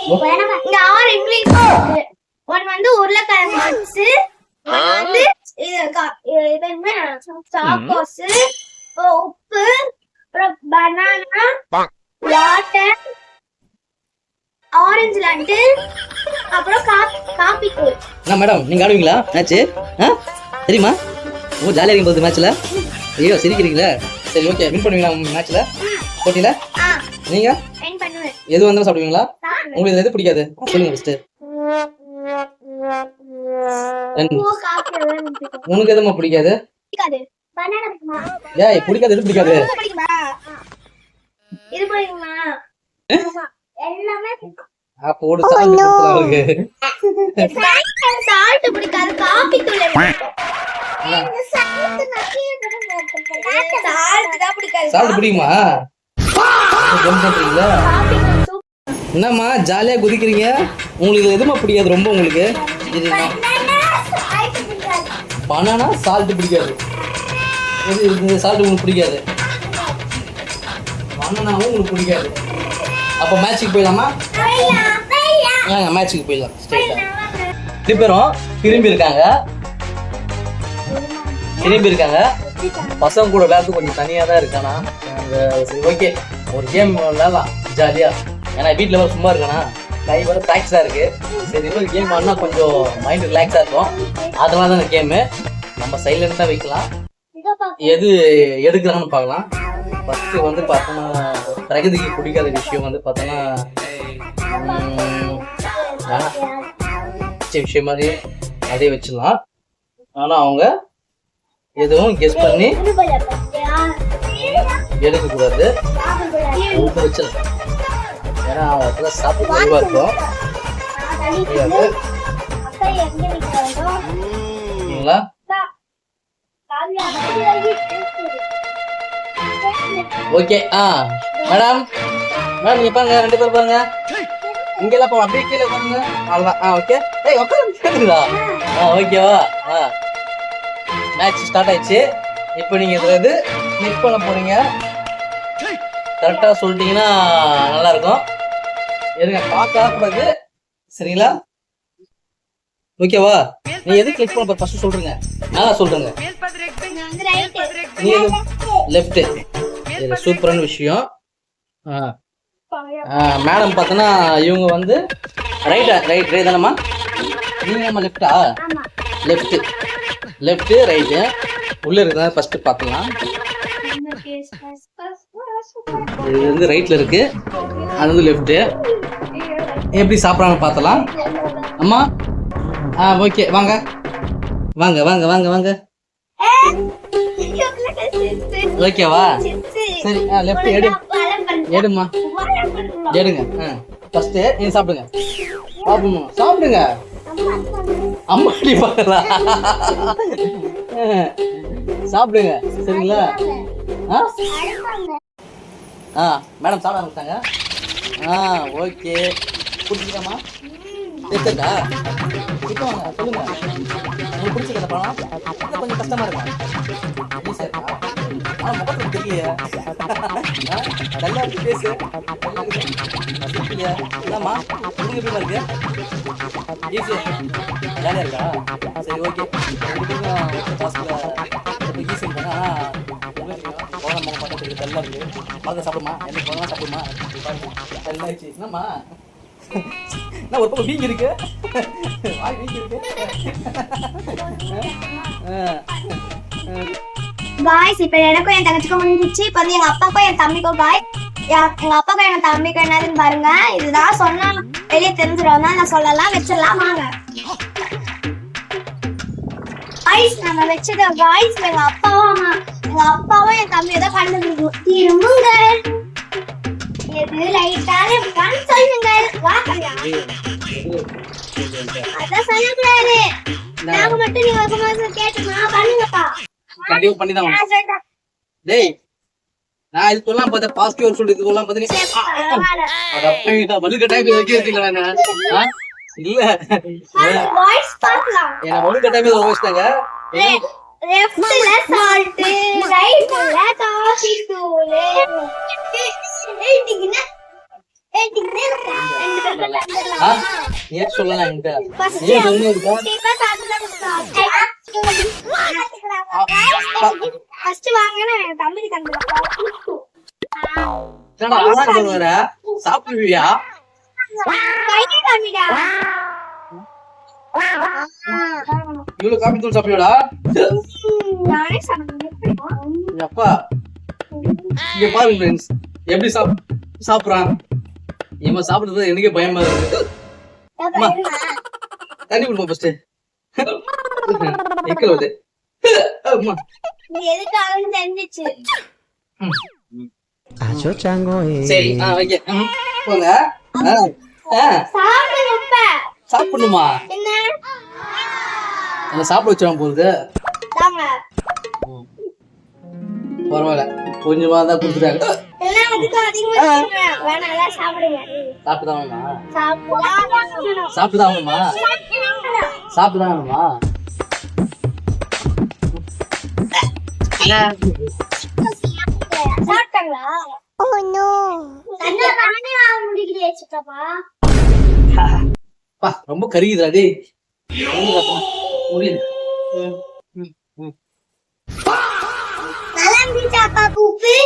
இங்க 6 இன்கிரீடியன்ஸ் இருக்கு. ஒன்னு வந்து உருளைக்கிழங்கு மிக்ஸ், வந்து இது என்ன சாக்கோஸ், உப்பு, அப்புறம் பனானா, வாட்டர், ஆரஞ்சு லட்டு, அப்புறம் காபி தூள். என்ன மேடம் நீங்க ஆடுவீங்களா மேட்ச்? தெரியுமா? ஓ ஜாலியா இருக்கும் போது மேட்ச்ல. ஐயோ சிரிக்கிறீங்களா? சரி ஓகே, வின் பண்ணுவீங்களா மேட்ச்ல போட்டியில? நீங்க வின் பண்ணுவேன். எது வந்தாலும் சாப்பிடுவீங்களா? உங்களுக்கு எது பிடிக்காது சொல்லுங்க ஃபர்ஸ்ட். உனக்கு எதுமா பிடிக்காது? பனானா பிடிக்குமா? ஏய் பிடிக்காது, எது பிடிக்காது? பிடிக்குமா? இது பிடிக்குமா? எல்லாமே அப்ப ஒரு சால்ட் கொடுத்தலாம் இருக்கு. சால்ட் பிடிக்காது, காபி தூள் சால்ட் பிடிக்குமா? என்னம்மா ஜாலியா குதிக்கிறீங்க? உங்களுக்கு எதுமா பிடிக்காது ரொம்ப? உங்களுக்கு பனானா சால்ட் பிடிக்காது. இது சால்ட் உங்களுக்கு பிடிக்காது, பனானாவும் உங்களுக்கு பிடிக்காது. அப்போ மேட்சுக்கு போயிடலாமா? மேட்சுக்கு போயிடலாம். ரெண்டு பேரும் திரும்பி இருக்காங்க. பசங்க கூட விளையாடுறது கொஞ்சம் தனியாக தான் இருக்கானா. சரி ஓகே, ஒரு கேம் விளையாடலாம் ஜாலியா. ஏன்னா வீட்டில் சும்மா இருக்கானா, கை வர ப்ராக்டிஸாக இருக்கு. சரி இன்னொரு கேம் ஆடினா கொஞ்சம் மைண்ட் ரிலாக்ஸாக இருக்கும். அதனால தான் இந்த கேமு நம்ம சைலண்டாக வைக்கலாம். எது எடுக்கிறான்னு பார்க்கலாம். ஃபஸ்ட்டு வந்து பார்த்தோன்னா பிரகதிக்கு பிடிக்காத விஷயம் வந்து பார்த்தோன்னா விஷயம் மாதிரி அதே வச்சிடலாம். ஆனால் அவங்க எதுவும் கெஸ் பண்ணி எடுக்கக்கூடாது, வச்சிடலாம். ஏன்னா அவங்க இடத்துல சாப்பிட்டு தெளிவாக இருக்கும். சரிங்களா? ஓகே. மேடம் நீங்க பாருங்க, ரெண்டு பேர் பாருங்க. இங்கெல்லாம் போ, அப்படியே கீழே பாருங்க. அவ்வளோதான். ஓகே. ஏய் உட்காருங்களா? ஓகேவா? மேட்ச் ஸ்டார்ட் ஆயிடுச்சு. இப்போ நீங்க இதுல கிளிக் பண்ண போறீங்க. கரெக்டா சொல்லிட்டீங்கன்னா நல்லா இருக்கும். எதுங்க பார்க்கக்கூடாது, சரிங்களா? ஓகேவா? நீ எது கிளிக் பண்ண ஃபர்ஸ்ட் சொல்றீங்க, நல்லா சொல்றேங்க. நீ லெஃப்ட். இது சூப்பரான விஷயம். மேடம் பார்த்தோன்னா இவங்க வந்து ரைட் தானம்மா? நீங்க நம்ம லெஃப்டா? லெஃப்ட் ரைட்டு உள்ள இருக்குதா ஃபர்ஸ்ட் பார்க்கலாம். இது வந்து ரைட்ல இருக்கு, அது வந்து லெஃப்ட். எப்படி சாப்பிட்றாங்க பார்த்தலாம். அம்மா ஓகே, வாங்க வாங்க வாங்க வாங்க வாங்க. ஓகேவா? சரி லெஃப்ட் எடுமா, எடுங்க. ஃபர்ஸ்ட் நீங்க சாப்பிடுங்க. சாப்பிடுங்க. அம்மாடி பார்க்கலாம். சாப்பிடுங்க, சரிங்களா? மேடம் சாப்பிட ஆரம்பிச்சாங்க. ஓகே, பிடிச்சிக்கலாமா? எடுத்துக்கா வாங்க, சொல்லுங்க. உங்களுக்கு பிடிச்சிருக்க படம் கொஞ்சம் கஷ்டமா இருக்கா? முகத்துல தெரியலையா? எல்லாருக்கும் பேசு. இல்லம்மா உங்களுக்கு எப்படிமா இருக்கு? ஈஸியா ஜாலியா இருக்கா? சரி ஓகே. ஈஸி இருக்காங்க. குழந்தை முகம் பார்த்து தெரியல இருக்கு. பழத்தை சாப்பிடுமா? எனக்கு குழந்தை சாப்பிடுமா? என்னாச்சு? என்னம்மா என்ன ஒரு பக்கம் வீங்கி இருக்கு, வாய் வீங்கி இருக்கு. காய்ஸ் இப்போ எனக்கும் என் தங்கச்சிக்கும் முடிஞ்சிச்சு. இப்போ வந்து எங்க அப்பாக்கும் என் தம்பிக்கும் எங்க அப்பாக்கும் எங்க தம்பிக்கும் என்னதுன்னு பாருங்க. இதுதான் சொன்னா வெளியே தெரிஞ்சிடும், நான் சொல்லலாம் வச்சிடலாம். வாங்க காய்ஸ், நம்ம வச்சத காய்ஸ் எங்க அப்பாவும் என் தம்பியும் தான் கண்டுபிடிக்கும். திரும்புங்க, எது லைட்டான இருக்கான்னு சொல்லுங்க. அதான் சொல்லக்கூடாது, நாங்க மட்டும் நீங்க கேட்டுமா பண்ணுங்கப்பா. கண்டிப்பா பண்ணி தான். டேய் நான் இது சொல்லலாம் பார்த்தா பாசிட்டிவ் சொல்லி இது சொல்லலாம் பார்த்தா மல்லு கட்டாயம் வைக்க வச்சுங்களா? இல்ல வாய்ஸ் பார்க்கலாம். என்ன மல்லு கட்டாயம் வச்சுட்டாங்க. லெஃப்ட்ல சால்ட், ரைட்ல காபி தூள். ஏடிங்கனா ரெண்டு பேரும் சாப்பிடல ஏன் சொல்லலாம் என்கிட்ட ஏன் சொல்லி இருக்கா ஃபர்ஸ்ட் வாங்கன்னு என் தம்பிக்கு தந்துருக்கா என்னடா ஆனா சொல்ற சாப்பிடுவியா கையை காமிடா இவ்வளவு காபி தூள் சாப்பிடுவியாடா நானே சாப்பிடுறேன் அப்பா இங்க பாருங்க ஃப்ரெண்ட்ஸ் எப்படி சாப்பிடுறான் இவன் சாப்பிடுறது எனக்கே பயமா இருக்கு தண்ணி குடுப்போம் ஃபர்ஸ்ட் எக்கல் வருது அம்மா இது எதுக்காகன்னு தெரிஞ்சிச்சு சரி வைக்க போங்க சாப்பிடுங்க சாப்பிடணுமா என்ன என்ன சாப்பிட வச்சிருவான் போகுது தாங்க பரவாயில்ல கொஞ்சமா தான் கொடுத்துட்டாங்க எல்லாம் அதுக்கு அதிகமா வேணாம் சாப்பிடுங்க சாப்பிட்டுதான் வேணுமா சாப்பிடுங்க சாப்பிட்டுதான் வேணுமா சாப்பிட்டுதான் வேணுமா சாப்பிட்டாங்களா ஓ நோ நானே முடிக்கலையே சித்தப்பா பா ரொம்ப கரியுதுடா டேய் முடியல நல்லா இருந்துச்சா அப்பா உப்பு